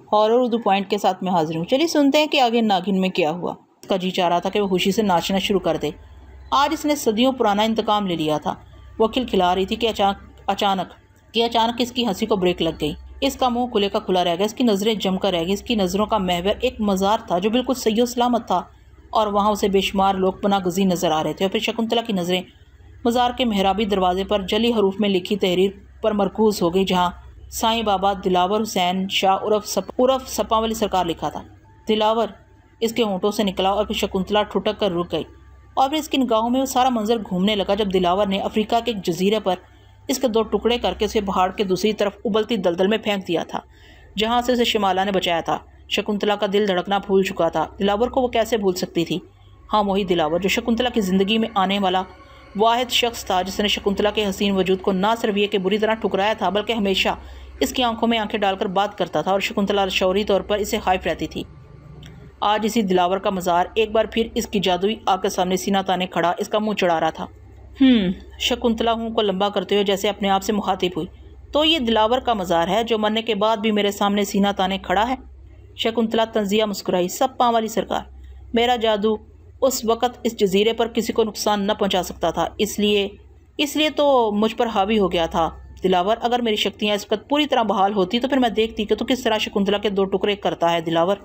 Horror Urdu point के साथ मैं हाजिर हूँ। चलिए सुनते हैं कि आगे नागिन में क्या हुआ। उसका जी चाह रहा था कि वो खुशी से नाचना शुरू कर दे। आज इसने सदियों पुराना इंतकाम ले लिया था। वो खिलखिला रही थी कि अचानक इसकी हंसी को ब्रेक लग गई। इसका मुंह खुले का खुला रह गया, इसकी नज़रें जमकर रह गई। इसकी नज़रों का महवर एक मज़ार था जो बिल्कुल सही सलामत था और वहाँ उसे बेशुमार लोग पनाह गुज़ीर नज़र आ रहे थे। और फिर शकुंतला की नज़रें मज़ार के मेहराबी दरवाजे पर जली हरूफ में लिखी तहरीर पर मरकूज़ हो गई, जहाँ साईं बाबा दिलावर हुसैन शाह उर्फ सपा वाली सरकार लिखा था। दिलावर इसके होंठों से निकला और फिर शकुंतला ठुठक कर रुक गई और फिर इसकी निगाहों में वो सारा मंजर घूमने लगा जब दिलावर ने अफ्रीका के एक जजीरे पर इसके दो टुकड़े करके उसे पहाड़ के दूसरी तरफ उबलती दलदल में फेंक दिया था, जहाँ से उसे शिमाला ने बचाया था। शकुंतला का दिल धड़कना भूल चुका था। दिलावर को वो कैसे भूल सकती थी? हाँ, वही दिलावर जो शकुंतला की ज़िंदगी में आने वाला वाहिद शख्स था, जिसने शकुंतला के हसीन वजूद को ना सिर्फ ये कि बुरी तरह ठुकराया था, बल्कि हमेशा इसकी आंखों में आंखें डालकर बात करता था और शकुंतला शौरी तौर पर इसे खौफ रहती थी। आज इसी दिलावर का मज़ार एक बार फिर इसकी जादुई आंख के सामने सीना ताने खड़ा इसका मुंह चढ़ा रहा था। शकुंतला मुंह को लंबा करते हुए जैसे अपने आप से मुखातिब हुई। तो ये दिलावर का मज़ार है जो मरने के बाद भी मेरे सामने सीना ताने खड़ा है? शकुंतला तंजिया मुस्कुराई। सब पाँव वाली सरकार, मेरा जादू उस वक़्त इस जजीरे पर किसी को नुकसान न पहुंचा सकता था, इसलिए तो मुझ पर हावी हो गया था। दिलावर, अगर मेरी शक्तियाँ इस वक्त पूरी तरह बहाल होती तो फिर मैं देखती कि तू किस तरह शकुंतला के दो टुकड़े करता है दिलावर।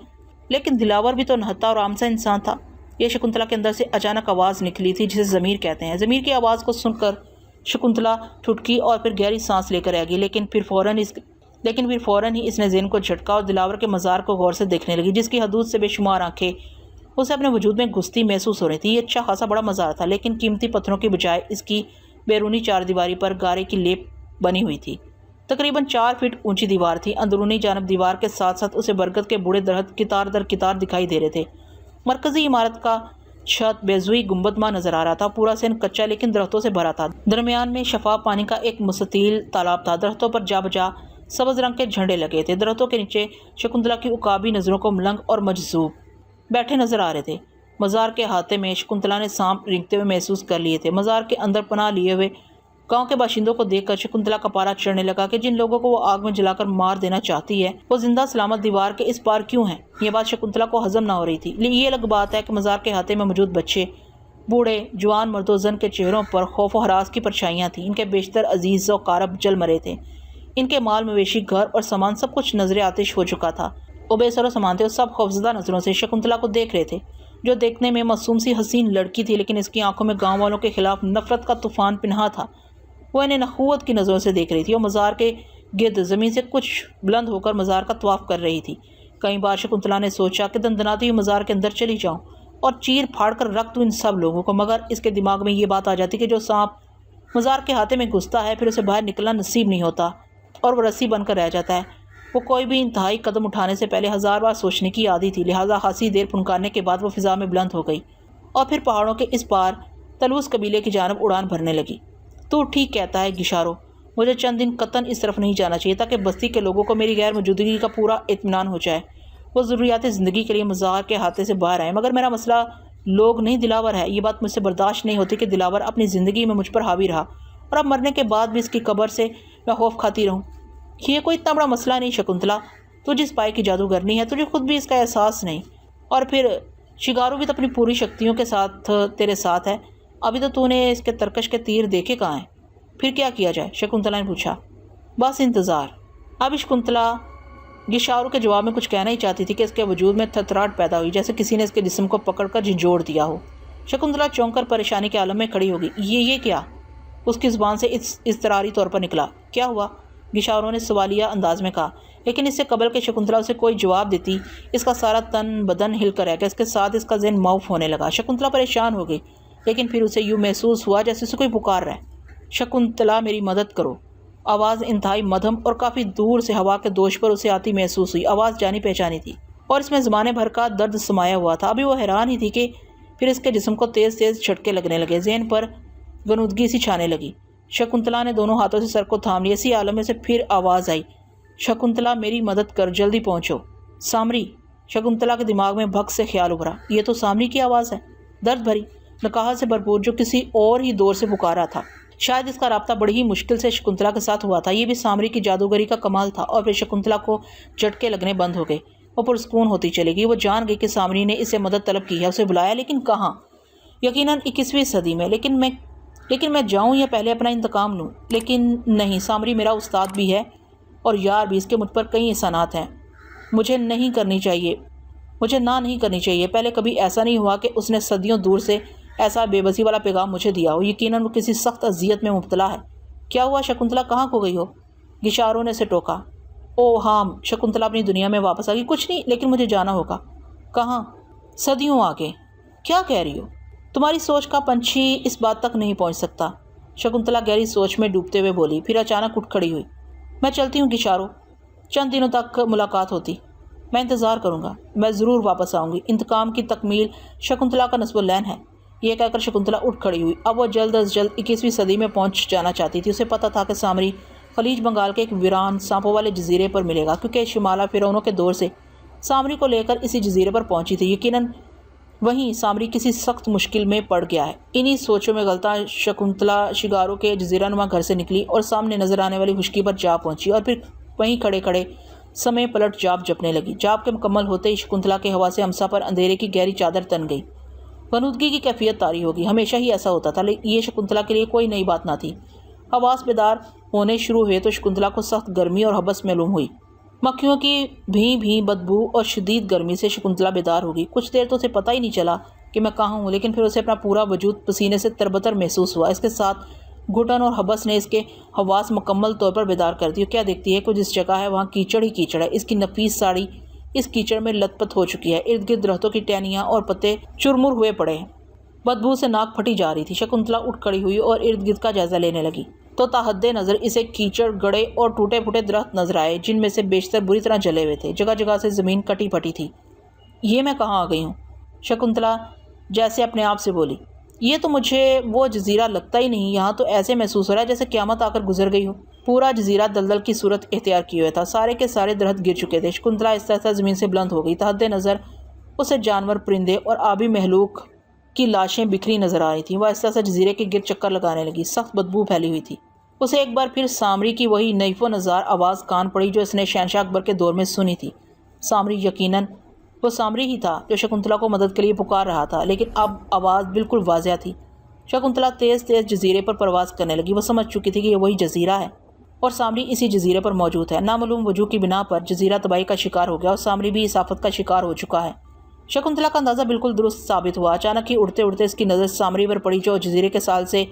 लेकिन दिलावर भी तो नहत्ता और आम सा इंसान था। यह शकुंतला के अंदर से अचानक आवाज़ निकली थी जिसे ज़मीर कहते हैं। ज़मीर की आवाज़ को सुनकर शकुंतला ठुटकी और फिर गहरी सांस लेकर रह गई, लेकिन फिर फ़ौरन ही इसने ज़हन को झटका और दिलावर के मज़ार को गौर से देखने लगी, जिसकी हदूद से बेशुमार आंखें उसे अपने वजूद में घुसती महसूस हो रही थी। ये अच्छा खासा बड़ा मज़ार था, लेकिन कीमती पत्थरों की बजाय इसकी बैरूनी चारदीवारी पर गारे की लेप बनी हुई थी। तकरीबन 4 फीट ऊंची दीवार थी। अंदरूनी जानब दीवार के साथ साथ उसे बरगद के बूढ़े दरख्त कितार दर कितार दिखाई दे रहे थे। मरकजी इमारत का छत बेजुई गुंबदमा नजर आ रहा था। पूरा सेन कच्चा लेकिन दरख्तों से भरा था। दरमियान में शफाफ पानी का एक मुस्ततील तालाब था। दरख्तों पर जा बजा सब्ज रंग के झंडे लगे थे। दरख्तों के नीचे शकुंतला की उकाबी नज़रों को मलंग और मजजूब बैठे नजर आ रहे थे। मज़ार के हाथे में शकुंतला ने सांप रेंगते हुए महसूस कर लिए थे। मज़ार के अंदर पनाह लिए हुए गांव के बाशिंदों को देखकर शकुंतला का पारा चढ़ने लगा कि जिन लोगों को वो आग में जलाकर मार देना चाहती है वो जिंदा सलामत दीवार के इस पार क्यों हैं? ये बात शकुंतला को हजम ना हो रही थी। ये अलग बात है कि मज़ार के हाथे में मौजूद बच्चे, बूढ़े, जवान, मर्दोजन के चेहरों पर खौफ और हरास की परछाइयाँ थीं। इनके बेशतर अजीज़ व कारब जल मरे थे। इनके माल मवेशी, घर और सामान सब कुछ नजर आतिश हो चुका था। वो बेसरो सामान थे और सब खौफजदा नज़रों से शकुंतला को देख रहे थे, जो देखने में मासूम सी हसीन लड़की थी, लेकिन इसकी आंखों में गाँव वालों के खिलाफ नफरत का तूफान पिन्हा था। वो इन्हें नखुवत की नज़रों से देख रही थी और मज़ार के गिर्द ज़मीन से कुछ बुलंद होकर मज़ार का तवाफ़ कर रही थी। कई बार शकुंतला ने सोचा कि दंदनाती हुई मज़ार के अंदर चली जाऊं और चीर फाड़ कर रख दूं इन सब लोगों को, मगर इसके दिमाग में ये बात आ जाती कि जो सांप मज़ार के हाथे में घुसता है फिर उसे बाहर निकलना नसीब नहीं होता और वह रस्सी बनकर रह जाता है। वो कोई भी इंतहाई कदम उठाने से पहले 1000 बार सोचने की आदी थी। लिहाजा खासी देर फुनकारने के बाद वो फ़िज़ा में बुलंद हो गई और फिर पहाड़ों के इस पार तलूस कबीले की जानब उड़ान भरने लगी। तू ठीक कहता है गिशारो, मुझे चंद दिन कतन इस तरफ नहीं जाना चाहिए ताकि बस्ती के लोगों को मेरी गैर मौजूदगी का पूरा इत्मीनान हो जाए। वो ज़रूरियात ज़िंदगी के लिए मज़ार के हाथे से बाहर आए, मगर मेरा मसला लोग नहीं दिलावर है। ये बात मुझसे बर्दाश्त नहीं होती कि दिलावर अपनी ज़िंदगी में मुझ पर हावी रहा और अब मरने के बाद भी इसकी कब्र से मैं खौफ खाती रहूँ। ये कोई इतना बड़ा मसला नहीं शकुंतला, तू जिस पाए की जादूगरनी है तुझे खुद भी इसका एहसास नहीं, और फिर शिगारू भी तो अपनी पूरी शक्तियों के साथ तेरे साथ है। अभी तो तूने इसके तरकश के तीर देखे कहाँ हैं? फिर क्या किया जाए? शकुंतला ने पूछा। बस इंतज़ार। अभी शकुंतला गिशारू के जवाब में कुछ कहना ही चाहती थी कि इसके वजूद में थरथराहट पैदा हुई, जैसे किसी ने इसके जिस्म को पकड़कर झंझोड़ दिया हो। शकुंतला चौंक कर परेशानी के आलम में खड़ी होगी। ये क्या? उसकी ज़ुबान से इज़तरारी तौर पर निकला। क्या हुआ? गिशारू ने सवालिया अंदाज में कहा, लेकिन इससे कबल के शकुंतला उसे कोई जवाब देती इसका सारा तन बदन हिल कर रह गया। इसके साथ इसका ज़हन माऊफ होने लगा। शकुंतला परेशान हो गई, लेकिन फिर उसे यूँ महसूस हुआ जैसे उसे कोई पुकार रहा है। शकुंतला, मेरी मदद करो। आवाज़ इंतहाई मध्यम और काफ़ी दूर से हवा के दोष पर उसे आती महसूस हुई। आवाज़ जानी पहचानी थी और इसमें ज़माने भर का दर्द समाया हुआ था। अभी वो हैरान ही थी कि फिर इसके जिस्म को तेज़ तेज़ झटके लगने लगे। ज़हन पर गनुदगी सी छाने लगी। शकुंतला ने दोनों हाथों से सर को थाम लिया। इसी आलम में से फिर आवाज़ आई, शकुंतला मेरी मदद कर, जल्दी पहुँचो। सामरी। शकुंतला के दिमाग में भक्त से ख्याल उभरा, ये तो सामरी की आवाज़ है, दर्द भरी, नकाहत से भरपूर, जो किसी और ही दौर से पुकारा था। शायद इसका राब्ता बड़ी ही मुश्किल से शकुंतला के साथ हुआ था। ये भी सामरी की जादूगरी का कमाल था। और फिर शकुंतला को झटके लगने बंद हो गए। वो पुरस्कून होती चली गई। वो जान गई कि सामरी ने इससे मदद तलब की है, उसे बुलाया, लेकिन कहाँ? यकीनन 21वीं सदी में। लेकिन मैं जाऊँ या पहले अपना इंतकाम लूँ? लेकिन नहीं, सामरी मेरा उस्ताद भी है और यार भी। इसके मुझ पर कई एहसानात हैं। मुझे ना नहीं करनी चाहिए। पहले कभी ऐसा नहीं हुआ कि उसने सदियों दूर से ऐसा बेबसी वाला पैगाम मुझे दिया हो। यकीनन वो किसी सख्त अजियत में मुब्तला है। क्या हुआ शकुंतला, कहाँ खो गई हो? गिशारों ने से टोका। ओ हाँ, शकुंतला अपनी दुनिया में वापस आ गई। कुछ नहीं, लेकिन मुझे जाना होगा। कहाँ? सदियों आगे। क्या कह रही हो? तुम्हारी सोच का पंछी इस बात तक नहीं पहुँच सकता। शकुंतला गहरी सोच में डूबते हुए बोली, फिर अचानक उठ खड़ी हुई। मैं चलती हूँ गिशारो, चंद दिनों तक मुलाकात होती। मैं इंतज़ार करूँगा। मैं ज़रूर वापस आऊँगी। इंतकाम की तकमील शकुंतला का नस्बुल्लैन है। ये कहकर शकुंतला उठ खड़ी हुई। अब वो जल्द अज जल्द 21वीं सदी में पहुंच जाना चाहती थी। उसे पता था कि सामरी खलीज बंगाल के एक वीरान सांपों वाले जजीरे पर मिलेगा, क्योंकि शिमाला फिरौनों के दौर से सामरी को लेकर इसी जजीरे पर पहुंची थी। यकीनन वहीं सामरी किसी सख्त मुश्किल में पड़ गया है। इन्हीं सोचों में गलता शकुंतला शिगारो के जजीरानुमा घर से निकली और सामने नजर आने वाली खुशकी पर जा पहुंची। और फिर वहीं खड़े खड़े समय पलट जाप जपने लगी। जाप के मुकम्मल होते ही शकुंतला के हवा से हमसा पर अंधेरे की गहरी चादर तन गई। गनुदगी की कैफियत तारी होगी। हमेशा ही ऐसा होता था, लेकिन ये शकुंतला के लिए कोई नई बात ना थी। हवास बेदार होने शुरू हुए तो शकुंतला को सख्त गर्मी और हबस मालूम हुई। मक्खियों की भी भी बदबू और शदीद गर्मी से शकुंतला बेदार होगी। कुछ देर तो उसे पता ही नहीं चला कि मैं कहाँ हूँ, लेकिन फिर उसे अपना पूरा वजूद पसीने से तरबतर महसूस हुआ। इसके साथ घुटन और हबस ने इसके हवास मुकम्मल तौर पर बेदार कर दी। क्या देखती है, कुछ जिस जगह है वहाँ कीचड़ ही कीचड़ है। इसकी नफीस साड़ी इस कीचड़ में लथपथ हो चुकी है। इर्द गिर्द दरख्तों की टहनियाँ और पत्ते चुरमुर हुए पड़े हैं। बदबू से नाक फटी जा रही थी। शकुंतला उठ खड़ी हुई और इर्द गिर्द का जायजा लेने लगी तो ताहद्दे नज़र इसे कीचड़, गड़े और टूटे फूटे दरख्त नजर आए, जिनमें से बेशतर बुरी तरह जले हुए थे। जगह जगह से ज़मीन कटी फटी थी। ये मैं कहाँ आ गई हूँ? शकुंतला जैसे अपने आप से बोली। ये तो मुझे वो जजीरा लगता ही नहीं। यहाँ तो ऐसे महसूस हो रहा है जैसे क़यामत आकर गुजर गई हो। पूरा जजीरा दलदल की सूरत इख्तियार किए हुए था। सारे के सारे दरख्त गिर चुके थे। शकुंतला आहिस्ता आहिस्ता ज़मीन से बुलंद हो गई। तहद्दे नज़र उसे जानवर, परिंदे और आबी महलूक की लाशें बिखरी नजर आ रही थीं। वह आहिस्ता आहिस्ता जजीरे के गिर चक्कर लगाने लगी। सख्त बदबू फैली हुई थी। उसे एक बार फिर सामरी की वही नईफ़ो नज़ार आवाज़ कान पड़ी जो इसने शहनशाह अकबर के दौर में सुनी थी। सामरी, यकीनन वो सामरी ही था जो शकुंतला को मदद के लिए पुकार रहा था, लेकिन अब आवाज़ बिल्कुल वाज़िया थी। शकुंतला तेज़ तेज़ जजीरे पर परवाज़ करने लगी। वो समझ चुकी थी कि ये वही जजीरा है और सामरी इसी जजीरे पर मौजूद है। नामालूम वजूह की बिना पर जजीरा तबाही का शिकार हो गया और सामरी भी इस आफत का शिकार हो चुका है। शकुंतला का अंदाज़ा बिल्कुल दुरुस्त साबित हुआ। अचानक ही उड़ते उड़ते इसकी नज़र सामरी पर पड़ी जो जजीरे के साल से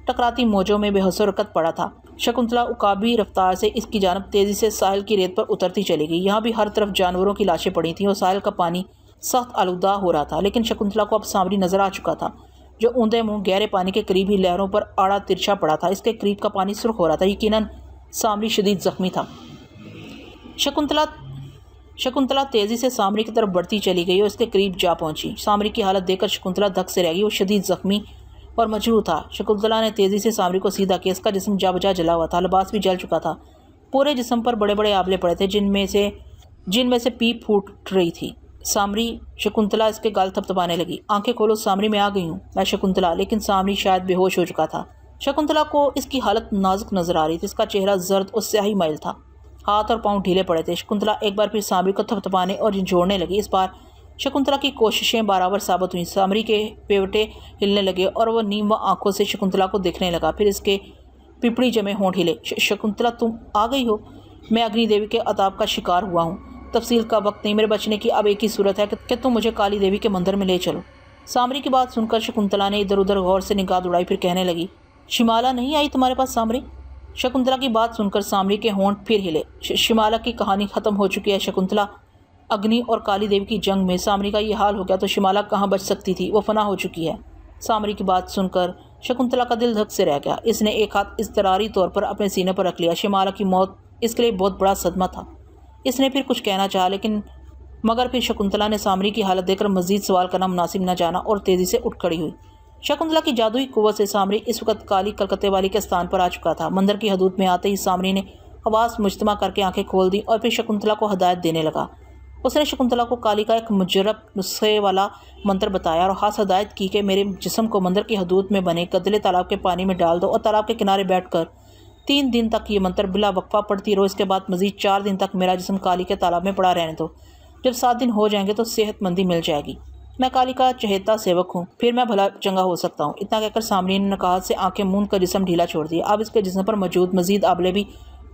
टकराती मौजों में बेहसरकत पड़ा था। शकुंतला उकाबी रफ्तार से इसकी जानब तेज़ी से साहिल की रेत पर उतरती चली गई। यहाँ भी हर तरफ जानवरों की लाशें पड़ी थीं और साहिल का पानी सख्त आलूदा हो रहा था। लेकिन शकुंतला को अब सामरी नजर आ चुका था जो ऊंधे मुंह गहरे पानी के करीब ही लहरों पर आड़ा तिरछा पड़ा था। इसके करीब का पानी सुर्ख हो रहा था। यकीनन सामरी शदीद जख्मी था। शकुंतला तेज़ी से सामरी की तरफ बढ़ती चली गई और इसके करीब जा पहुंची। सामरी की हालत देखकर शकुंतला धक से रह गई। वो शदीद जख्मी और मजरूह था। शकुंतला ने तेज़ी से सामरी को सीधा किया। इसका जिस्म जा बुझा जला हुआ था। लिबास भी जल चुका था। पूरे जिस्म पर बड़े बड़े आबले पड़े थे जिनमें से पीप फूट रही थी। सामरी, शकुंतला इसके गाल थपथपाने लगी। आंखें खोलो सामरी, मैं आ गई हूँ। मैं शकुंतला। लेकिन सामरी शायद बेहोश हो चुका था। शकुंतला को इसकी हालत नाजुक नजर आ रही थी। इसका चेहरा जर्द और स्याही माइल था। हाथ और पांव ढीले पड़े थे। शकुंतला एक बार फिर सामरी को थपथपाने और झंझोड़ने लगी। इस बार शकुंतला की कोशिशें बराबर साबित हुई। सामरी के पेवटे हिलने लगे और वह नीम व आंखों से शकुंतला को देखने लगा। फिर इसके पिपड़ी जमे होंठ हिले। शकुंतला, तुम आ गई हो? मैं अग्नि देवी के अताब का शिकार हुआ हूँ। तफसील का वक्त नहीं। मेरे बचने की अब एक ही सूरत है कि तुम मुझे काली देवी के मंदिर में ले चलो। सामरी की बात सुनकर शकुंतला ने इधर उधर गौर से निगाह उड़ाई। फिर कहने लगी, शिमाला नहीं आई तुम्हारे पास सामरी? शकुंतला की बात सुनकर सामरी के होंठ फिर हिले। शिमाला की कहानी ख़त्म हो चुकी है शकुंतला। अग्नि और काली देवी की जंग में सामरी का ये हाल हो गया तो शिमाला कहाँ बच सकती थी? वो फना हो चुकी है। सामरी की बात सुनकर शकुंतला का दिल धक से रह गया। इसने एक हाथ इज़्तिरारी तौर पर अपने सीने पर रख लिया। शिमाला की मौत इसके लिए बहुत बड़ा सदमा था। इसने फिर कुछ कहना चाहा, लेकिन मगर फिर शकुंतला ने सामरी की हालत देखकर मज़ीद सवाल करना मुनासिब न जाना और तेज़ी से उठ खड़ी हुई। शकुंतला की जादुई कुव्वत से सामरी इस वक्त काली कलकत्ते वाली के स्थान पर आ चुका था। मंदिर की हदूद में आते ही सामरी ने हवास मुज्तमा करके आंखें खोल दी और फिर शकुंतला को हदायत देने लगा। उसने शकुंतला को काली का एक मुजरब नुस्खे वाला मंत्र बताया और खास हदायत की कि मेरे जिस्म को मंदिर की हदूद में बने गदले तालाब के पानी में डाल दो और तालाब के किनारे बैठकर 3 दिन तक ये मंत्र बिला वक्फा पढ़ती रहो। इसके बाद मजीद 4 दिन तक मेरा जिस्म काली के तालाब में पड़ा रहने दो। जब 7 दिन हो जाएंगे तो सेहतमंदी मिल जाएगी। मैं काली का चहेता सेवक हूँ, फिर मैं भला चंगा हो सकता हूँ। इतना कहकर सामने ने नकाहत से आंखें मूंद कर जिस्म ढीला छोड़ दिया। अब इसके जिस्म पर मौजूद मजीद आबले भी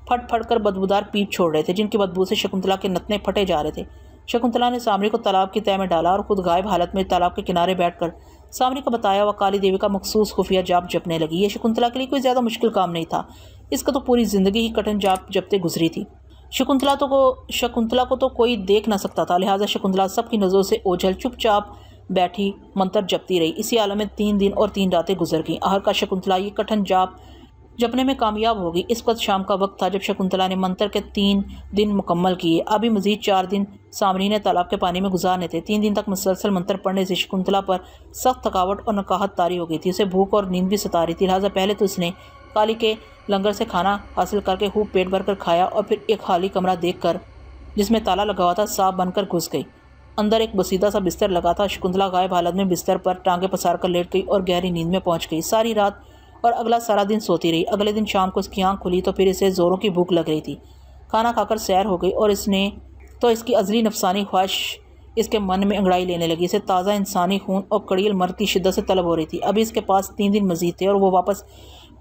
फट फट कर बदबूदार पीप छोड़ रहे थे, जिनकी बदबू से शकुंतला के नतने फटे जा रहे थे। शकुंतला ने सामरी को तालाब की तह में डाला और खुद गायब हालत में तालाब के किनारे बैठकर सामरी को बताया हुआ काली देवी का मखसूस खुफिया जाप जपने लगी। ये शकुंतला के लिए कोई ज़्यादा मुश्किल काम नहीं था। इसका तो पूरी ज़िंदगी ही कठिन जाप जपते गुजरी थी। शकुंतला को तो कोई देख ना सकता था, लिहाजा शकुंतला सबकी नज़रों से ओझल चुपचाप बैठी मंत्र जपती रही। इसी आलम में 3 दिन और 3 रातें गुजर गईं। आखिरकार शकुंतला ये कठिन जाप जपने में कामयाब हो गई। इस वक्त शाम का वक्त था जब शकुंतला ने मंत्र के 3 दिन मुकम्मल किए। अभी मजीद 4 दिन सामरी ने तालाब के पानी में गुजारने थे। 3 दिन तक मुसलसल मंत्र पढ़ने से शकुंतला पर सख्त थकावट और नकाहत तारी हो गई थी। उसे भूख और नींद भी सता रही थी। लिहाजा पहले तो उसने काली के लंगर से खाना हासिल करके खूब पेट भर कर खाया और फिर एक खाली कमरा देखकर जिसमें ताला लगा हुआ था सांप बनकर घुस गई। अंदर एक बसीदा सा बिस्तर लगा था। शकुंतला गायब हालत में बिस्तर पर टांगे पसार कर लेट गई और गहरी नींद में पहुंच गई। सारी रात और अगला सारा दिन सोती रही। अगले दिन शाम को उसकी आंख खुली तो फिर इसे ज़ोरों की भूख लग रही थी। खाना खाकर सैर हो गई और इसकी अज़ली नफसानी ख्वाहिश इसके मन में अंगड़ाई लेने लगी। इसे ताज़ा इंसानी खून और कड़ील मर्द की शिद्दत से तलब हो रही थी। अभी इसके पास 3 दिन मजीद थे और वो वापस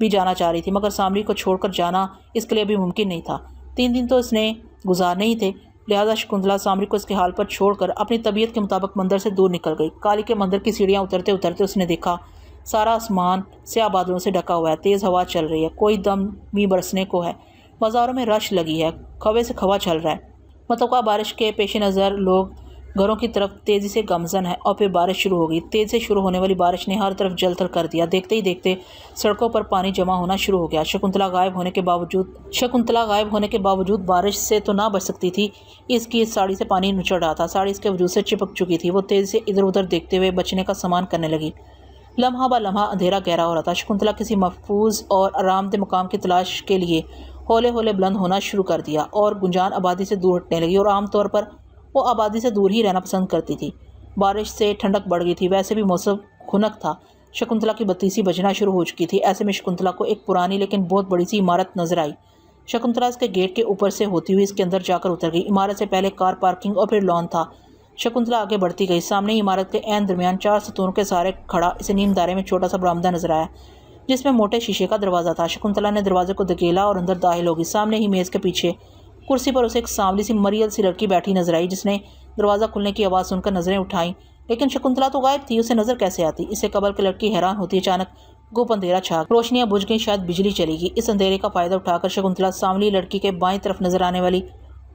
भी जाना चाह रही थी, मगर सामरी को छोड़कर जाना इसके लिए अभी मुमकिन नहीं था। 3 दिन तो इसने गुजारने ही थे। लिहाजा शकुंतला सामरी को इसके हाल पर छोड़कर अपनी तबीयत के मुताबिक मंदिर से दूर निकल गई। काली के मंदिर की सीढ़ियाँ उतरते उतरते उसने देखा सारा आसमान स्याह बादलों से ढका हुआ है। तेज़ हवा चल रही है, कोई दम भी बरसने को है। बाज़ारों में रश लगी है, खवे से खवा चल रहा है। मतोका बारिश के पेश नज़र लोग घरों की तरफ तेज़ी से गामज़न है। और फिर बारिश शुरू हो गई। तेज़ से शुरू होने वाली बारिश ने हर तरफ जल थल कर दिया। देखते ही देखते सड़कों पर पानी जमा होना शुरू हो गया। शकुंतला गायब होने के बावजूद बारिश से तो ना बच सकती थी। इसकी साड़ी से पानी नुचड़ रहा था। साड़ी इसके वजूद से चिपक चुकी थी। वो तेज़ी से इधर उधर देखते हुए बचने का सामान करने लगी। लम्हा ब लम्हा अंधेरा गहरा हो रहा था। शकुंतला किसी महफूज और आरामदेह मुकाम की तलाश के लिए हौले हौले बुलंद होना शुरू कर दिया और गुंजान आबादी से दूर हटने लगी। और आमतौर पर वो आबादी से दूर ही रहना पसंद करती थी। बारिश से ठंडक बढ़ गई थी। वैसे भी मौसम खुनक था। शकुंतला की बत्तीसी बजना शुरू हो चुकी थी। ऐसे में शकुंतला को एक पुरानी लेकिन बहुत बड़ी सी इमारत नजर आई। शकुंतला इसके गेट के ऊपर से होती हुई इसके अंदर जाकर उतर गई। इमारत से पहले कार पार्किंग और फिर लॉन था। शकुंतला आगे बढ़ती गई। सामने इमारत के ऐन दरमियान 4 सतूनों के सहारे खड़ा इसे नीम दायरे में छोटा सा बरामदा नजर आया, जिसमें मोटे शीशे का दरवाज़ा था। शकुंतला ने दरवाजे को धकेला और अंदर दाखिल होगी। सामने ही मेज़ के पीछे कुर्सी पर उसे एक सांवली सी मरियल सी लड़की बैठी नजर आई, जिसने दरवाज़ा खुलने की आवाज़ सुनकर नज़रें उठाई। लेकिन शकुंतला तो गायब थी, उसे नज़र कैसे आती? इससे कबल की लड़की हैरान होती। अचानक गुप अंधेरा छा, रोशनियां बुझ गई, शायद बिजली चलेगी। इस अंधेरे का फ़ायदा उठाकर शकुंतला सांवली लड़की के बाएं तरफ नजर आने वाली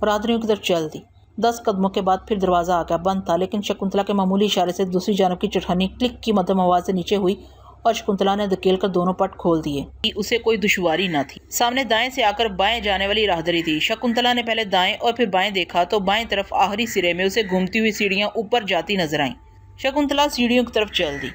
रादरियों की तरफ चल दी। 10 कदमों के बाद फिर दरवाज़ा आ गया। बंद था, लेकिन शकुंतला के मामूली इशारे से दूसरी जानब की चटखानी क्लिक की मध्यम आवाज़ से नीचे हुई और शकुंतला ने धकेल कर दोनों पट खोल दिए। उसे कोई दुश्वारी न थी। सामने दाएं से आकर बाएं जाने वाली राहदरी थी। शकुंतला ने पहले दाएं और फिर बाएं देखा तो बाएं तरफ आखिरी सिरे में उसे घूमती हुई सीढ़ियां ऊपर जाती नजर आईं। शकुंतला सीढ़ियों की तरफ चल दी।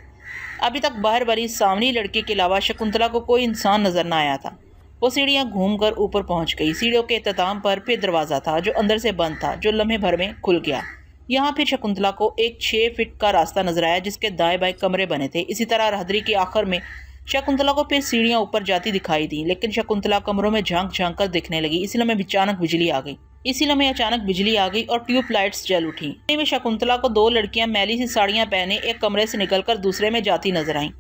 अभी तक बाहर वाली सामनी लड़की के अलावा शकुंतला को कोई इंसान नजर न आया था। वो सीढ़ियां घूमकर ऊपर पहुंच गई। सीढ़ियों के इख्तिताम पर फिर दरवाज़ा था जो अंदर से बंद था, जो लम्हे भर में खुल गया। यहाँ फिर शकुंतला को एक 6 फीट का रास्ता नजर आया, जिसके दाएं बाएं कमरे बने थे। इसी तरह राहदरी के आखिर में शकुंतला को फिर सीढ़ियां ऊपर जाती दिखाई दी, लेकिन शकुंतला कमरों में झांक झांक कर दिखने लगी। इसी लम्हे अचानक बिजली आ गई और ट्यूब लाइट्स जल उठी। में शकुंतला को 2 लड़कियां मैली सी साड़ियां पहने एक कमरे से निकलकर दूसरे में जाती नजर आईं।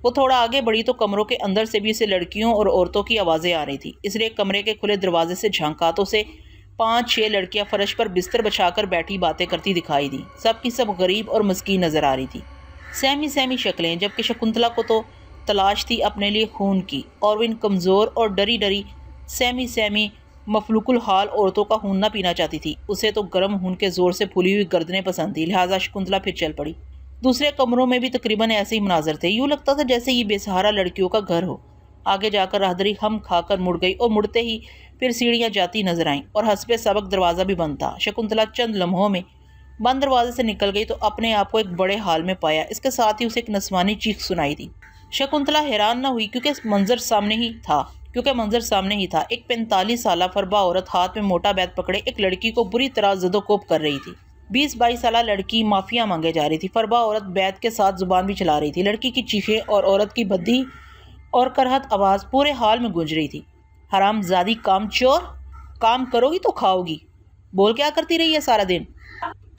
वो थोड़ा आगे बढ़ी तो कमरों के अंदर से भी इसे लड़कियों और औरतों की आवाज़ें आ रही थी। इसलिए कमरे के खुले दरवाजे से झांका तो उसे 5-6 लड़कियां फर्श पर बिस्तर बिछाकर बैठी बातें करती दिखाई दी। सब की सब गरीब और मस्कीन नजर आ रही थी, सहमी सहमी शक्लें। जबकि शकुंतला को तो तलाश थी अपने लिए खून की, और वो इन कमज़ोर और डरी डरी सहमी मफलूकुल हाल औरतों का खून न पीना चाहती थी। उसे तो गर्म खून के जोर से फूली हुई गर्दनें पसंद थी। लिहाजा शकुंतला फिर चल पड़ी। दूसरे कमरों में भी तकरीबन ऐसे ही मनाजर थे। यूँ लगता था जैसे ये बेसहारा लड़कियों का घर हो। आगे जाकर राहदरी हम खाकर मुड़ गई और मुड़ते ही फिर सीढ़ियाँ जाती नजर आईं और हस्बे सबक दरवाज़ा भी बंद था। शकुंतला चंद लम्हों में बंद दरवाजे से निकल गई तो अपने आप को एक बड़े हाल में पाया। इसके साथ ही उसे एक नस्वानी चीख सुनाई दी। शकुंतला हैरान न हुई, क्योंकि मंजर सामने ही था। क्योंकि मंजर सामने ही था। एक 45 साल फरबा औरत हाथ में मोटा बैग पकड़े एक लड़की को बुरी तरह जदोकोब कर रही थी। 20-22 साल लड़की माफिया मांगे जा रही थी। फरबा औरत बैग के साथ जुबान भी चला रही थी। लड़की की चीखें और औरत की भद्दी और करहत आवाज़ पूरे हाल में गूंज रही थी। हरामजादी कामचोर, काम करोगी तो खाओगी। बोल क्या करती रही है सारा दिन?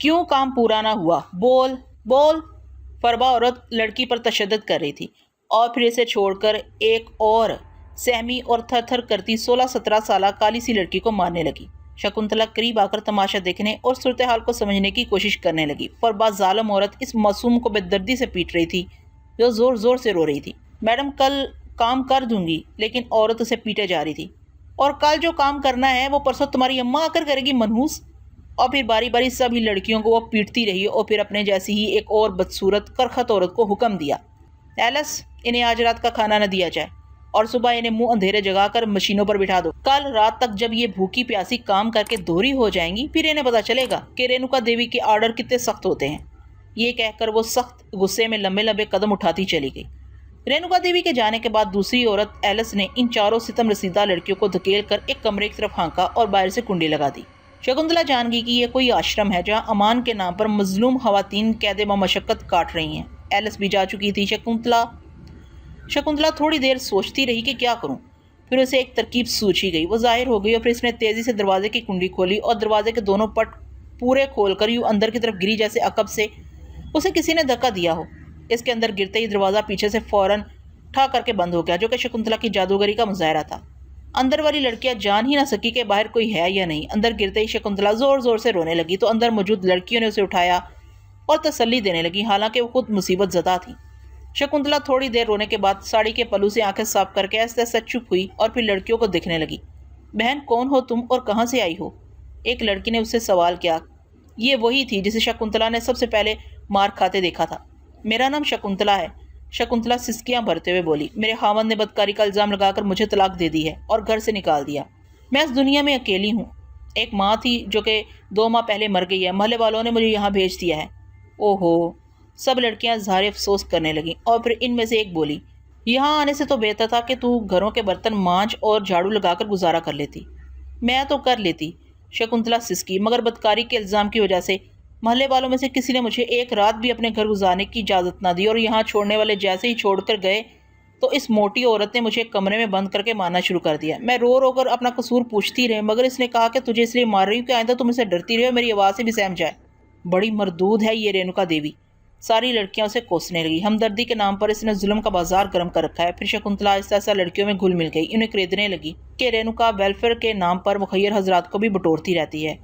क्यों काम पूरा ना हुआ? बोल बोल। फरबा औरत लड़की पर तशद्दुद कर रही थी और फिर इसे छोड़कर एक और सहमी और थर थर करती 16-17 साल काली सी लड़की को मारने लगी। शकुंतला करीब आकर तमाशा देखने और सूरत हाल को समझने की कोशिश करने लगी। फरबा जालिम औरत इस मासूम को बेदर्दी से पीट रही थी जो जोर जोर से रो रही थी। मैडम कल काम कर दूंगी, लेकिन औरत उसे पीटे जा रही थी। और कल जो काम करना है वो परसों तुम्हारी अम्मा आकर करेगी मनहूस। और फिर बारी बारी सभी लड़कियों को वो पीटती रही और फिर अपने जैसी ही एक और बदसूरत करखत औरत को हुक्म दिया, एलिस इन्हें आज रात का खाना न दिया जाए और सुबह इन्हें मुंह अंधेरे जगाकर मशीनों पर बिठा दो। कल रात तक जब ये भूखी प्यासी काम करके दोहरी हो जाएंगी फिर इन्हें पता चलेगा कि रेणुका देवी के ऑर्डर कितने सख्त होते हैं। ये कहकर वो सख्त गुस्से में लंबे लंबे कदम उठाती चली गई। रेणुका देवी के जाने के बाद दूसरी औरत एलिस ने इन चारों सितम रसीदा लड़कियों को धकेल कर एक कमरे की तरफ हाँका और बाहर से कुंडी लगा दी। शकुंतला जान गई कि यह कोई आश्रम है जहाँ अमान के नाम पर मजलूम खवातीन कैद मशक्कत काट रही हैं। एलिस भी जा चुकी थी। शकुंतला थोड़ी देर सोचती रही कि क्या करूं। फिर उसे एक तरकीब सूझी गई। वो जाहिर हो गई और फिर इसने तेजी से दरवाजे की कुंडी खोली और दरवाजे के दोनों पट पूरे खोलकर यूं अंदर की तरफ गिरी जैसे अकब से उसे किसी ने धक्का दिया हो। इसके अंदर गिरते ही दरवाज़ा पीछे से फौरन ठा करके बंद हो गया, जो कि शकुंतला की जादूगरी का मुजाहरा था। अंदर वाली लड़कियां जान ही ना सकी कि बाहर कोई है या नहीं। अंदर गिरते ही शकुंतला जोर जोर से रोने लगी तो अंदर मौजूद लड़कियों ने उसे उठाया और तसल्ली देने लगी, हालांकि वो खुद मुसीबत ज़दा थी। शकुंतला थोड़ी देर रोने के बाद साड़ी के पल्लू से आंखें साफ करके ऐसे ऐसे चुप हुई और फिर लड़कियों को दिखने लगी। बहन कौन हो तुम और कहाँ से आई हो? एक लड़की ने उससे सवाल किया। ये वही थी जिसे शकुंतला ने सबसे पहले मार खाते देखा था। मेरा नाम शकुंतला है। शकुंतला सिसकियां भरते हुए बोली। मेरे खामद ने बदकारी का इल्ज़ाम लगाकर मुझे तलाक दे दी है और घर से निकाल दिया। मैं इस दुनिया में अकेली हूँ। एक माँ थी जो कि 2 माह पहले मर गई है। मोहल्ले वालों ने मुझे यहाँ भेज दिया है। ओहो। सब लड़कियां इज़हार अफसोस करने लगीं और फिर इनमें से एक बोली, यहाँ आने से तो बेहतर था कि तू घरों के बर्तन मांझ और झाड़ू लगाकर गुजारा कर लेती। मैं तो कर लेती। शकुंतला सिसकी, मगर बदकारी के इल्ज़ाम की वजह से मोहल्ले वालों में से किसी ने मुझे एक रात भी अपने घर गुजारने की इजाज़त ना दी और यहाँ छोड़ने वाले जैसे ही छोड़कर गए तो इस मोटी औरत ने मुझे कमरे में बंद करके मारना शुरू कर दिया। मैं रो रो कर अपना कसूर पूछती रही, मगर इसने कहा कि तुझे इसलिए मार रही हूँ कि आइंदा तुम इसे डरती रहे और मेरी आवाज़ से भी सहम जाए। बड़ी मरदूद है ये रेणुका देवी। सारी लड़कियां उसे कोसने लगी। हमदर्दी के नाम पर इसने जुल्म का बाजार गर्म कर रखा है। फिर शकुंतला आहिस्ता आहिस्ता लड़कियों में घुल मिल गई। उन्हें खरीदने लगी कि रेणुका वेलफेयर के नाम पर मुखैर हजरात को भी बटोरती रहती है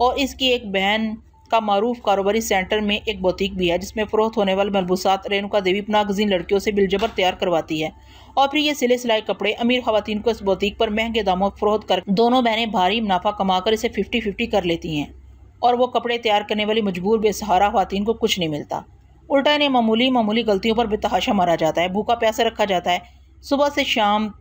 और इसकी एक बहन का मारूफ कारोबारी सेंटर में एक बोतीक भी है जिसमें फरोख्त होने वाले मलबूसात रेणुका देवी पनागज़ीन लड़कियों से बिलजबर तैयार करवाती है और फिर ये सिले सिलाई कपड़े अमीर खवातीन को इस बोतीक पर महंगे दामों फरोख्त कर दोनों बहनें भारी मुनाफा कमाकर इसे 50-50 कर लेती हैं और वो कपड़े तैयार करने वाली मजबूर बेसहारा खवातीन को कुछ नहीं मिलता। उल्टा इन्हें मामूली गलतियों पर बेतहाशा मारा जाता है, भूखा प्यासा रखा जाता है। सुबह से शाम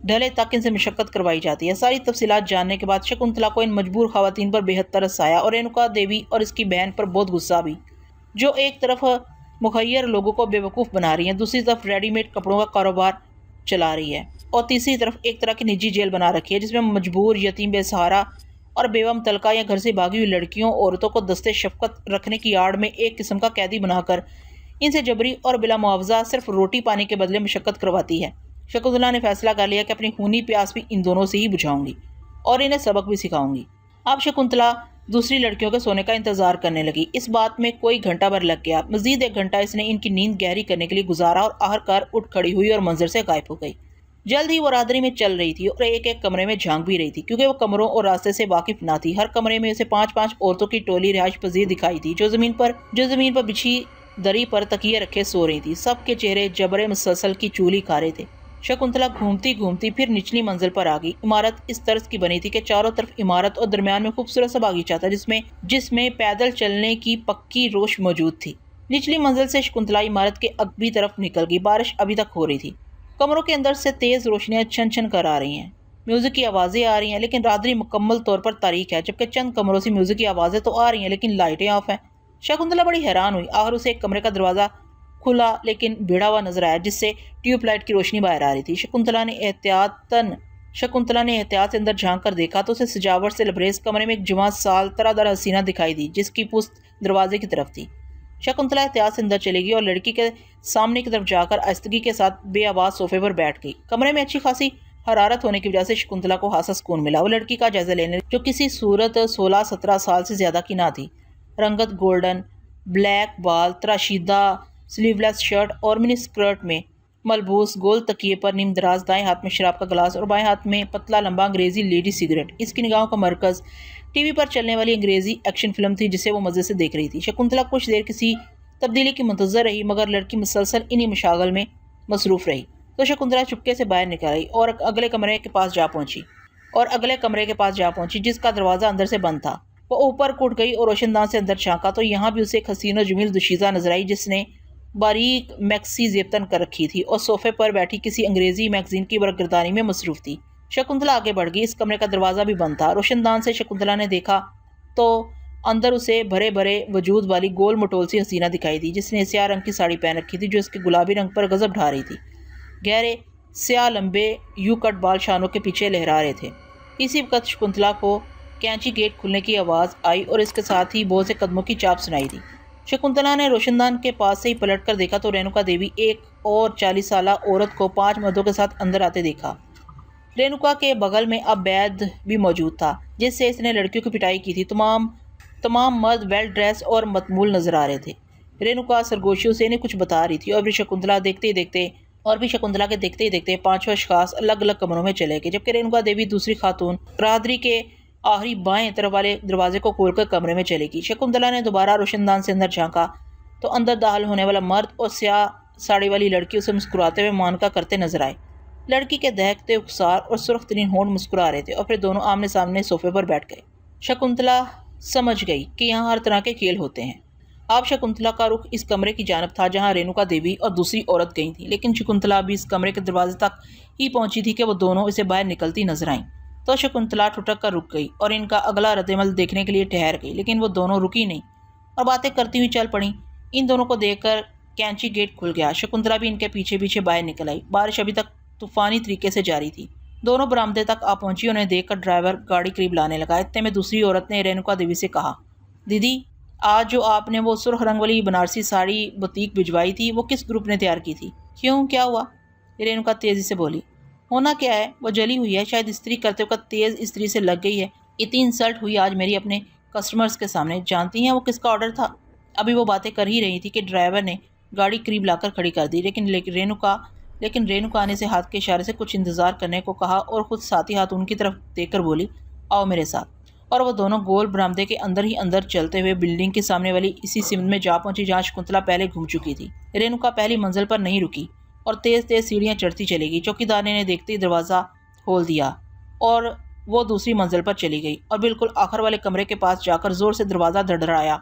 ढले तक इनसे मशक्क़त करवाई जाती है। सारी तफसीलात जानने के बाद शकुंतला को इन मजबूर खवातीन पर बेहद तरस आया और रेणुका देवी और इसकी बहन पर बहुत गुस्सा भी, जो एक तरफ मुखैर लोगों को बेवकूफ़ बना रही हैं, दूसरी तरफ रेडीमेड कपड़ों का कारोबार चला रही है और तीसरी तरफ एक तरह की निजी जेल बना रखी है जिसमें मजबूर, यतीम, बेसहारा और बेवा मुतलका या घर से भागी हुई लड़कियों औरतों को दस्ते शफकत रखने की आड़ में एक किस्म का कैदी बनाकर इनसे जबरी और बिला मुआवजा सिर्फ रोटी पानी के बदले मशक्क़त करवाती है। शकुंतला ने फैसला कर लिया कि अपनी खूनी प्यास भी इन दोनों से ही बुझाऊंगी और इन्हें सबक भी सिखाऊंगी। अब शकुंतला दूसरी लड़कियों के सोने का इंतजार करने लगी। इस बात में कोई घंटा भर लग गया। मजीद 1 घंटा इसने इनकी नींद गहरी करने के लिए गुजारा और आखिरकार उठ खड़ी हुई और मंजर से गायब हो गई। जल्द ही वो रादरी में चल रही थी और एक एक कमरे में झांक भी रही थी, क्योंकि वो कमरों और रास्ते से वाकिफ ना थी। हर कमरे में उसे 5-5 औरतों की टोली रिहाइश पजीर दिखाई थी जो जमीन पर बिछी दरी पर तकिए रखे सो रही थी। सबके चेहरे जबरे मुसलसल की चूली खा रहे थे। शकुंतला घूमती घूमती फिर निचली मंजिल पर आ गई। इमारत इस तर्ज की बनी थी कि चारों तरफ इमारत और दरमियान में खूबसूरत सा बागीचा था जिसमें पैदल चलने की पक्की रोश मौजूद थी। निचली मंजिल से शकुंतला इमारत के अगली तरफ निकल गई। बारिश अभी तक हो रही थी। कमरों के अंदर से तेज रोशनियां छन छन कर आ रही हैं। म्यूजिक की आवाज़ें आ रही हैं, लेकिन रात्रि मुकम्मल तौर पर तारीक है, जबकि चंद कमरों से म्यूजिक की आवाज़ें तो आ रही हैं लेकिन लाइटें ऑफ हैं। शकुंतला बड़ी हैरान हुई। आखिर उसे एक कमरे का दरवाज़ा खुला लेकिन भिड़ा हुआ नजर आया, जिससे ट्यूबलाइट की रोशनी बाहर आ रही थी। शकुंतला ने एहतियातन शकुंतला ने एहतियात से अंदर झांक कर देखा तो उसे सजावट से लबरेज कमरे में एक जवान साल तरादर हसीना दिखाई दी, जिसकी पुश्त दरवाजे की तरफ थी। शकुंतला एहतियात से अंदर चली गई और लड़की के सामने की तरफ जाकर आहिस्तगी के साथ बेआवाज सोफे पर बैठ गई। कमरे में अच्छी खासी हरारत होने की वजह से शकुंतला को खासा सुकून मिला। वो लड़की का जायजा लेने, जो किसी सूरत 16-17 साल से ज्यादा की ना थी। रंगत गोल्डन, ब्लैक बाल, तराशीदा स्लीवलेस शर्ट और मिनी स्कर्ट में मलबूस, गोल तकिए पर नीम दराज, दाएं हाथ में शराब का गिलास और बाएं हाथ में पतला लंबा अंग्रेजी लेडी सिगरेट। इसकी निगाहों का मरकज टीवी पर चलने वाली अंग्रेजी एक्शन फिल्म थी, जिसे वो मजे से देख रही थी। शकुंतला कुछ देर किसी तब्दीली की मुंतजर रही, मगर लड़की मुसलसल इन्हीं मशागल में मसरूफ रही। तो शकुंतला चुपके से बाहर निकल आई और अगले कमरे के पास जा पहुंची, जिसका दरवाज़ा अंदर से बंद था। वो ऊपर कूद गई और रोशनदान से अंदर झांका तो यहाँ भी उसे एक हसीन और जमील दुशीज़ा नजर आई, जिसने बारीक मैक्सी जेबतन कर रखी थी और सोफे पर बैठी किसी अंग्रेजी मैगजीन की बरगर्दानी में मसरूफ थी। शकुंतला आगे बढ़ गई। इस कमरे का दरवाज़ा भी बंद था। रोशनदान से शकुंतला ने देखा तो अंदर उसे भरे भरे वजूद वाली गोल मटोल सी हसीना दिखाई दी, जिसने स्याह रंग की साड़ी पहन रखी थी, जो इसके गुलाबी रंग पर गजब ढा रही थी। गहरे स्याह लंबे यू कट बाल शानों के पीछे लहरा रहे थे। इसी वक्त शकुंतला को कैंची गेट खुलने की आवाज़ आई और इसके साथ ही बहुत से कदमों की चाप सुनाई दी। शकुंतला ने रोशनदान के पास से ही पलट कर देखा तो रेणुका देवी एक और 40 साला औरत को 5 मर्दों के साथ अंदर आते देखा। रेणुका के बगल में अब वैद भी मौजूद था, जिससे इसने लड़कियों की पिटाई की थी। तमाम मर्द वेल ड्रेस और मतमूल नजर आ रहे थे। रेणुका सरगोशियों से इन्हें कुछ बता रही थी और भी शकुंतला के देखते ही देखते 5 अशखास अलग अलग कमरों में चले गए, जबकि रेणुका देवी दूसरी खातून राहदरी के आखिरी बाएं तरफ वाले दरवाजे को खोलकर कमरे में चलेगी। शकुंतला ने दोबारा रोशनदान से अंदर झांका तो अंदर दाखिल होने वाला मर्द और स्याह साड़ी वाली लड़की उसे मुस्कुराते हुए मानका करते नजर आए। लड़की के दहकते उकसार और सुर्ख तरीन होंठ मुस्कुरा रहे थे और फिर दोनों आमने सामने सोफे पर बैठ गए। शकुंतला समझ गई कि यहाँ हर तरह के खेल होते हैं। अब शकुंतला का रुख इस कमरे की जानब था जहाँ रेणुका देवी और दूसरी औरत गई थी, लेकिन शकुंतला अभी इस कमरे के दरवाजे तक ही पहुंची थी कि वो दोनों इसे बाहर निकलती नजर आईं। तो शकुंतला ठुठक कर रुक गई और इनका अगला रद्देमल देखने के लिए ठहर गई, लेकिन वो दोनों रुकी नहीं और बातें करती हुई चल पड़ी। इन दोनों को देखकर कैंची गेट खुल गया। शकुंतला भी इनके पीछे पीछे बाहर निकल आई। बारिश अभी तक तूफानी तरीके से जारी थी। दोनों बरामदे तक आ पहुंची। उन्हें देखकर ड्राइवर गाड़ी करीब लाने लगा। इतने में दूसरी औरत ने रेणुका देवी से कहा, दीदी, आज जो आपने वो सुर्ख रंग वाली बनारसी साड़ी बुटीक भिजवाई थी, वो किस ग्रुप ने तैयार की थी? क्यों, क्या हुआ? रेणुका तेजी से बोली। होना क्या है, वो जली हुई है, शायद इस्त्री करते वक्त तेज इस्त्री से लग गई है। इतनी इंसल्ट हुई आज मेरी अपने कस्टमर्स के सामने। जानती हैं वो किसका ऑर्डर था? अभी वो बातें कर ही रही थी कि ड्राइवर ने गाड़ी करीब लाकर खड़ी कर दी, लेकिन रेणुका ने से हाथ के इशारे से कुछ इंतजार करने को कहा और खुद साथ ही हाथ उनकी तरफ देकर बोली, आओ मेरे साथ। और वो दोनों गोल बरामदे के अंदर ही अंदर चलते हुए बिल्डिंग के सामने वाली इसी सिमत में जा पहुंची जहाँ शकुंतला पहले घूम चुकी थी। रेणुका पहली मंजिल पर नहीं रुकी और तेज तेज सीढ़ियाँ चढ़ती चली गई। चौकीदार ने देखते ही दरवाज़ा खोल दिया और वो दूसरी मंजिल पर चली गई और बिल्कुल आखिर वाले कमरे के पास जाकर जोर से दरवाज़ा धड़धड़ाया।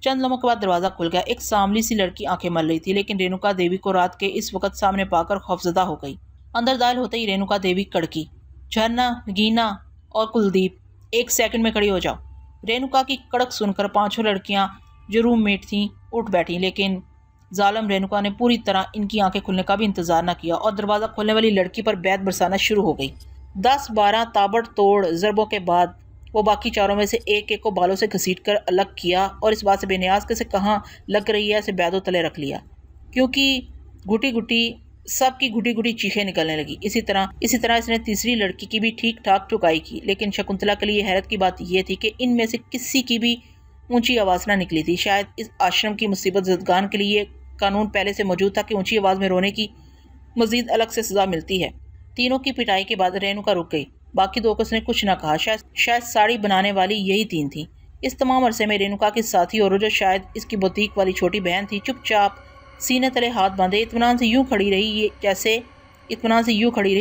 चंद लम्हों के बाद दरवाज़ा खुल गया। एक सांवली सी लड़की आंखें मल रही थी, लेकिन रेणुका देवी को रात के इस वक्त सामने पाकर खौफजदा हो गई। अंदर दाखिल होते ही रेणुका देवी कड़की, झरना, नगीना और कुलदीप, 1 सेकंड में खड़ी हो जाओ। रेणुका की कड़क सुनकर 5 लड़कियां जो रूममेट थीं उठ बैठी, लेकिन जालम रेणुका ने पूरी तरह इनकी आंखें खुलने का भी इंतजार न किया और दरवाज़ा खोलने वाली लड़की पर बैत बरसाना शुरू हो गई। 10-12 ताबड़तोड़ ज़रबों के बाद वो बाकी चारों में से एक एक को बालों से घसीटकर अलग किया और इस बात से बेनियाज के से कहाँ लग रही है इसे बैदों तले रख लिया, क्योंकि सबकी घुटी घुटी चीखें निकलने लगी। इसी तरह इसने तीसरी लड़की की भी ठीक ठाक ठुकाई की, लेकिन शकुंतला के लिए हैरत की बात यह थी कि इनमें से किसी की भी ऊंची आवाज़ ना निकली थी। शायद इस आश्रम की मुसीबत ज़दगान के लिए कानून पहले से मौजूद था कि ऊंची आवाज़ में रोने की मजीद अलग से सज़ा मिलती है। तीनों की पिटाई के बाद रेणुका रुक गई। बाकी 2 को उसने कुछ ना कहा। शायद साड़ी बनाने वाली यही 3 थी। इस तमाम अरसे में रेणुका की साथी और जो शायद इसकी बुटीक वाली छोटी बहन थी, चुपचाप सीने तले हाथ बांधे इत्मीनान से यूं खड़ी रही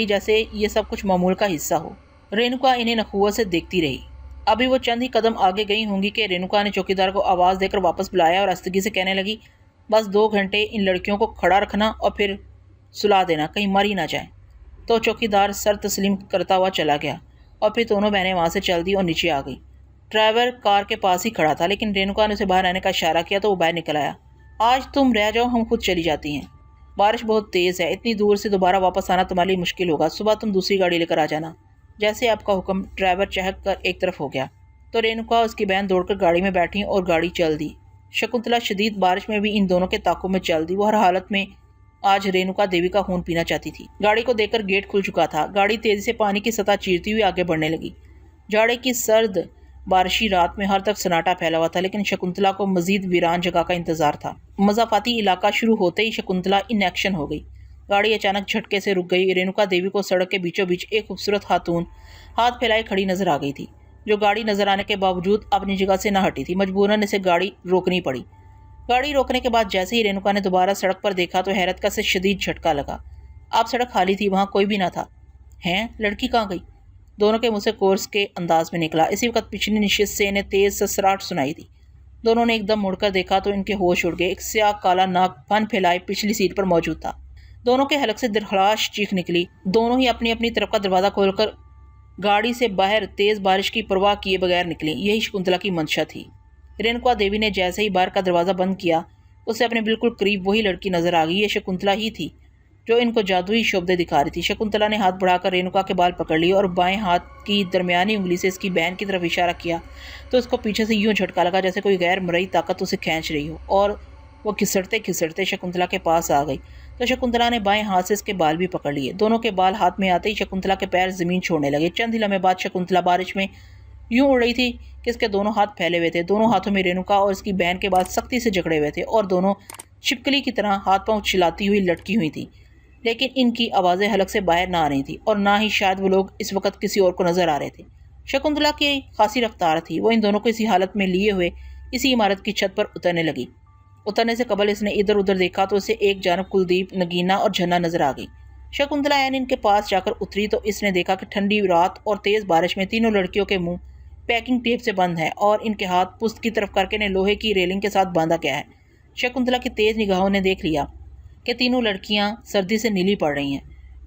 जैसे ये सब कुछ मामूल का हिस्सा हो। रेणुका इन्हें नखुवत से देखती रही। अभी वो चंद ही कदम आगे गई होंगी कि रेणुका ने चौकीदार को आवाज़ देकर वापस बुलाया और आस्तगी से कहने लगी, बस 2 घंटे इन लड़कियों को खड़ा रखना और फिर सुला देना, कहीं मर ही ना जाए। तो चौकीदार सर तस्लीम करता हुआ चला गया और फिर दोनों बहनें वहाँ से चल दी और नीचे आ गई। ड्राइवर कार के पास ही खड़ा था, लेकिन रेणुका ने उसे बाहर आने का इशारा किया तो वो बाहर निकल आया। आज तुम रह जाओ, हम खुद चली जाती हैं। बारिश बहुत तेज़ है, इतनी दूर से दोबारा वापस आना तुम्हारे लिए मुश्किल होगा। सुबह तुम दूसरी गाड़ी लेकर आ जाना। जैसे आपका हुक्म। ड्राइवर चहक कर एक तरफ हो गया तो रेणुका उसकी बहन दौड़कर गाड़ी में बैठी और गाड़ी चल दी। शकुंतला शदीद बारिश में भी इन दोनों के ताकों में चल दी। वो हर हालत में आज रेणुका देवी का खून पीना चाहती थी। गाड़ी को देखकर गेट खुल चुका था। गाड़ी तेजी से पानी की सतह चीरती हुई आगे बढ़ने लगी। जाड़े की सर्द बारिशी रात में हर तरफ सन्नाटा फैला हुआ था, लेकिन शकुंतला को मजीद वीरान जगह का इंतजार था। मजाफाती इलाका शुरू होते ही शकुंतला इन एक्शन हो गई। गाड़ी अचानक झटके से रुक गई। रेणुका देवी को सड़क के बीचों बीच एक खूबसूरत खातून हाथ फैलाए खड़ी नजर आ गई थी, जो गाड़ी नजर आने के बावजूद अपनी जगह से न हटी थी। मजबूरन इसे गाड़ी रोकनी पड़ी। गाड़ी रोकने के बाद जैसे ही रेणुका ने दोबारा सड़क पर देखा तो हैरत का से शदीद झटका लगा। अब सड़क खाली थी, वहां कोई भी ना था। हैं, लड़की कहाँ गई? दोनों के मुंह से कोर्स के अंदाज में निकला। इसी वक्त पिछली नशिस्त से इन्हें तेज ससराहट सुनाई दी। दोनों ने एकदम मुड़कर देखा तो इनके होश उड़ गए। एक स्याह काला नाग फन फैलाए पिछली सीट पर मौजूद था। दोनों के हलक से दिलखराश चीख निकली। दोनों ही अपनी अपनी तरफ का दरवाजा खोलकर गाड़ी से बाहर तेज बारिश की परवाह किए बगैर निकली। यही शकुंतला की मंशा थी। रेणुका देवी ने जैसे ही बाहर का दरवाजा बंद किया, उसे अपने बिल्कुल करीब वही लड़की नजर आ गई। ये शकुंतला ही थी जो इनको जादुई शोभे दिखा रही थी। शकुंतला ने हाथ बढ़ाकर रेणुका के बाल पकड़ लिए और बाएं हाथ की दरमियानी उंगली से इसकी बहन की तरफ इशारा किया तो उसको पीछे से यूं झटका लगा जैसे कोई गैर मरई ताकत उसे खींच रही हो, और वो घिसटते घिसटते शकुंतला के पास आ गई तो शकुंतला ने बाएं हाथ से इसके बाल भी पकड़ लिए। दोनों के बाल हाथ में आते ही शकुंतला के पैर जमीन छोड़ने लगे। चंद ही लम्हे बाद शकुंतला बारिश में यूं उड़ रही थी कि इसके दोनों हाथ फैले हुए थे। दोनों हाथों में रेणुका और इसकी बहन के बाल सख्ती से जकड़े हुए थे और दोनों छिपकली की तरह हाथ पांव चिल्लाती हुई लटकी हुई थी, लेकिन इनकी आवाज़ें हलक से बाहर ना आ रही थी और ना ही शायद वो लोग इस वक्त किसी और को नजर आ रहे थे। शकुंतला की खासी रफ्तार थी। वो इन दोनों को इसी हालत में लिए हुए इसी इमारत की छत पर उतरने लगी। उतरने से कबल इसने इधर उधर देखा तो उसे एक जानब कुलदीप, नगीना और झन्ना नजर आ गई। शकुंतला यानी इनके पास जाकर उतरी तो इसने देखा कि ठंडी रात और तेज बारिश में तीनों लड़कियों के मुंह पैकिंग टेप से बंद है और इनके हाथ पुस्त की तरफ करके ने लोहे की रेलिंग के साथ बांधा गया है। शकुंतला की तेज निगाहों ने देख लिया कि तीनों लड़कियां सर्दी से नीली पड़ रही हैं।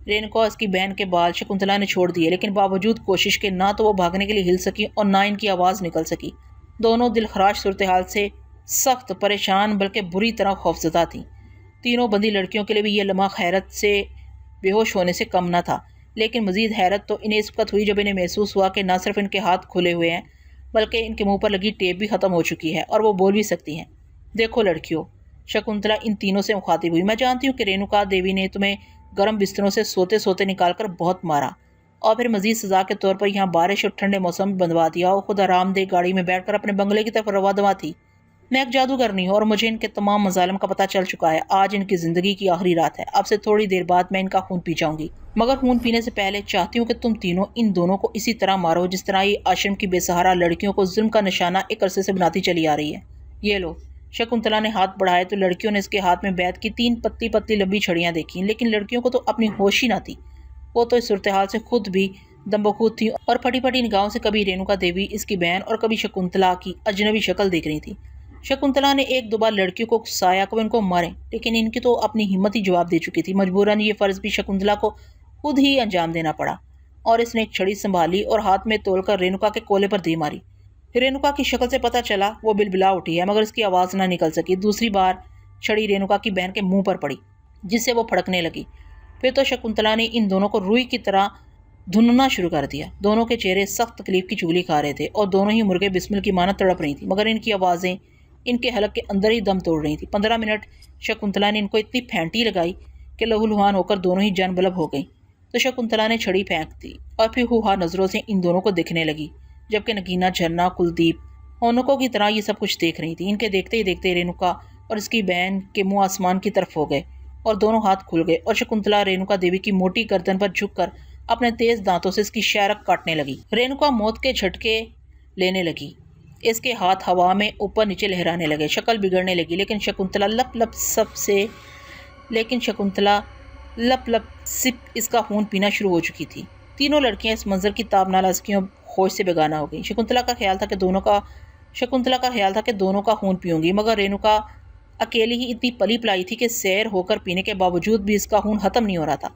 रेणुका और उसकी बहन के बाल शकुंतला ने छोड़ दिए, लेकिन बावजूद कोशिश के ना तो वो भागने के लिए हिल सकी और ना इनकी आवाज़ निकल सकी। दोनों दिलखराश सूरत हाल से सख्त परेशान बल्कि बुरी तरह खौफजदा थीं। तीनों बंदी लड़कियों के लिए भी यह लम्हा हैरत से बेहोश होने से कम न था, लेकिन मजीद हैरत तो इन्हें इस वक्त हुई जब इन्हें महसूस हुआ कि न सिर्फ इनके हाथ खुले हुए हैं बल्कि इनके मुंह पर लगी टेप भी ख़त्म हो चुकी है और वो बोल भी सकती हैं। देखो लड़कियों, शकुंतला इन तीनों से मुखातिब हुई, मैं जानती हूँ कि रेणुका देवी ने तुम्हें गर्म बिस्तरों से सोते सोते निकाल कर बहुत मारा और फिर मजीद सजा के तौर पर यहाँ बारिश और ठंडे मौसम में बंधवा दिया और खुद आरामदेह गाड़ी में बैठकर अपने बंगले की तरफ रवा दवा थी। मैं एक जादूगरनी हूँ और मुझे इनके तमाम मजालम का पता चल चुका है। आज इनकी ज़िंदगी की आखिरी रात है। अब से थोड़ी देर बाद मैं इनका खून पी जाऊंगी, मगर खून पीने से पहले चाहती हूँ कि तुम तीनों इन दोनों को इसी तरह मारो जिस तरह ये आश्रम की बेसहारा लड़कियों को जुल्म का निशाना एक अरसे से बनाती चली आ रही है। ये लो। शकुंतला ने हाथ बढ़ाए तो लड़कियों ने इसके हाथ में बैत की 3 पतली पतली लंबी छड़ियाँ देखी, लेकिन लड़कियों को तो अपनी होश ही ना थी। वो तो इस सूरत हाल से खुद भी दम्बखूद थी और फटी फटी निगाहों से कभी रेणुका देवी, इसकी बहन और कभी शकुंतला की अजनबी शक्ल देख रही थी। शकुंतला ने एक दो बार लड़कियों को उकसाया कि इनको मारें, लेकिन इनकी तो अपनी हिम्मत ही जवाब दे चुकी थी। मजबूरन ये फ़र्ज़ भी शकुंतला को खुद ही अंजाम देना पड़ा और इसने एक छड़ी संभाली और हाथ में तोड़कर रेणुका के कोले पर दे मारी। रेणुका की शक्ल से पता चला वो बिलबिला उठी है, मगर इसकी आवाज़ ना निकल सकी। दूसरी बार छड़ी रेणुका की बहन के मुंह पर पड़ी, जिससे वो फड़कने लगी। फिर तो शकुंतला ने इन दोनों को रुई की तरह धुनना शुरू कर दिया। दोनों के चेहरे सख्त तकलीफ की चुगली खा रहे थे और दोनों ही मुर्गे बिस्मिल की मानत तड़प रही थी, मगर इनकी आवाज़ें इनके हलक के अंदर ही दम तोड़ रही थी। 15 मिनट शकुंतला ने इनको इतनी फेंटी लगाई कि लहूलुहान होकर दोनों ही जान बलब हो गई। तो शकुंतला ने छड़ी फेंक दी और फिर हुआ नज़रों से इन दोनों को देखने लगी, जबकि नगीना, झरना, कुलदीप औनकों की तरह ये सब कुछ देख रही थी। इनके देखते ही देखते रेणुका और इसकी बहन के मुंह आसमान की तरफ हो गए और दोनों हाथ खुल गए और शकुंतला रेणुका देवी की मोटी गर्दन पर झुककर अपने तेज दांतों से इसकी शारक काटने लगी। रेणुका मौत के झटके लेने लगी। इसके हाथ हवा में ऊपर नीचे लहराने लगे, शक्ल बिगड़ने लगी, लेकिन शकुंतला लप लप सिप इसका खून पीना शुरू हो चुकी थी। तीनों लड़कियां इस मंजर की ताबनालाज़गियों होश से बेगाना हो गई। शकुंतला का ख्याल था कि दोनों का खून पीऊंगी, मगर रेणुका अकेली ही इतनी पली पलाई थी कि सैर होकर पीने के बावजूद भी इसका खून ख़त्म नहीं हो रहा था।